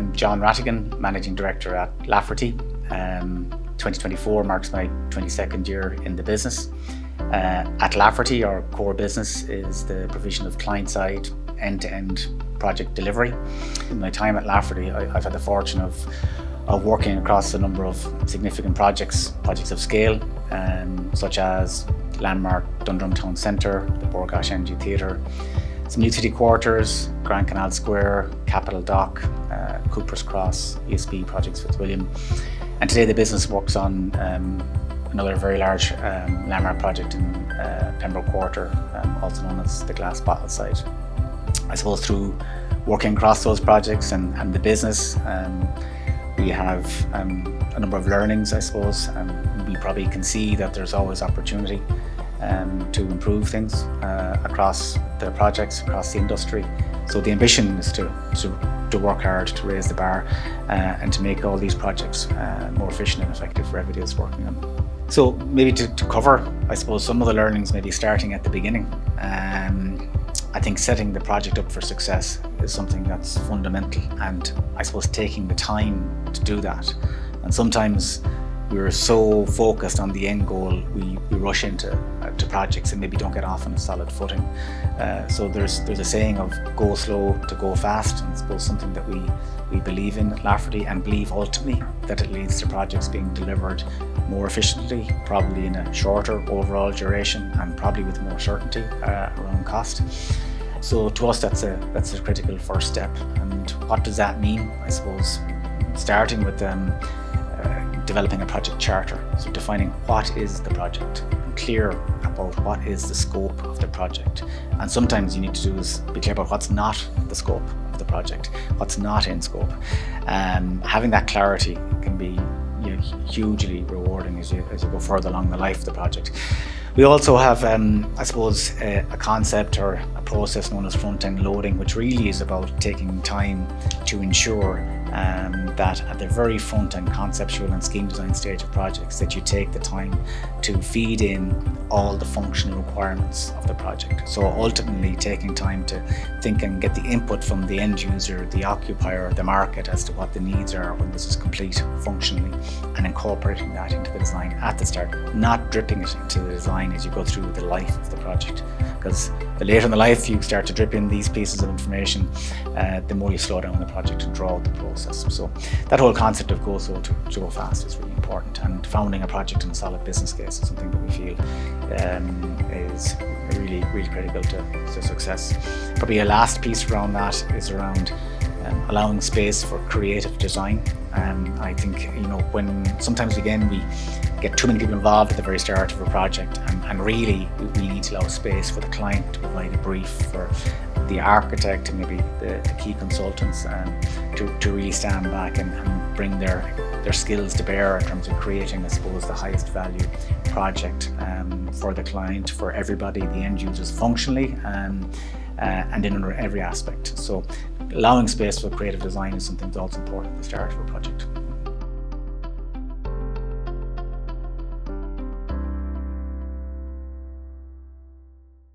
I'm John Rattigan, Managing Director at Lafferty. 2024 marks my 22nd year in the business. At Lafferty, our core business is the provision of client-side, end-to-end project delivery. In my time at Lafferty, I've had the fortune of working across a number of significant projects of scale, such as landmark Dundrum Town Centre, the Gáis Energy Theatre, some new city quarters, Canal Square, Capital Dock, Cooper's Cross, ESB projects with William. And today the business works on another very large landmark project in Pembroke Quarter, also known as the glass bottle site. I suppose through working across those projects and the business, we have a number of learnings, I suppose. We probably can see that there's always opportunity to improve things across the projects, across the industry. So the ambition is to work hard, to raise the bar and to make all these projects more efficient and effective for everybody that's working on them. So maybe to cover, I suppose, some of the learnings, maybe starting at the beginning. I think setting the project up for success is something that's fundamental, and I suppose taking the time to do that. And sometimes we're so focused on the end goal, we rush into projects and maybe don't get off on a solid footing. So there's a saying of go slow to go fast, and I suppose something that we believe in at Lafferty, and believe ultimately that it leads to projects being delivered more efficiently, probably in a shorter overall duration, and probably with more certainty around cost. So to us, that's a critical first step. And what does that mean? I suppose starting with developing a project charter, so defining what is the project, and clear about what is the scope of the project. And sometimes you need to do is be clear about what's not the scope of the project, what's not in scope. Having that clarity can be hugely rewarding as you go further along the life of the project. We also have, I suppose, a concept or a process known as front-end loading, which really is about taking time to ensure that at the very front-end conceptual and scheme design stage of projects, that you take the time to feed in all the functional requirements of the project. So ultimately taking time to think and get the input from the end user, the occupier, the market as to what the needs are when this is complete functionally, and incorporating that into the design at the start, not dripping it into the design as you go through the life of the project. Because the later in the life you start to drip in these pieces of information, the more you slow down the project and draw out the process. So that whole concept of go slow to go fast is really important, and founding a project in a solid business case is something that we feel is really critical to success. Probably a last piece around that is around allowing space for creative design. I think when sometimes again we get too many people involved at the very start of a project, and really we need to allow space for the client to provide a brief, for the architect and maybe the key consultants to really stand back and bring their skills to bear in terms of creating, I suppose, the highest value project for the client, for everybody, the end users, functionally and in every aspect. So allowing space for creative design is something that's also important at the start of a project.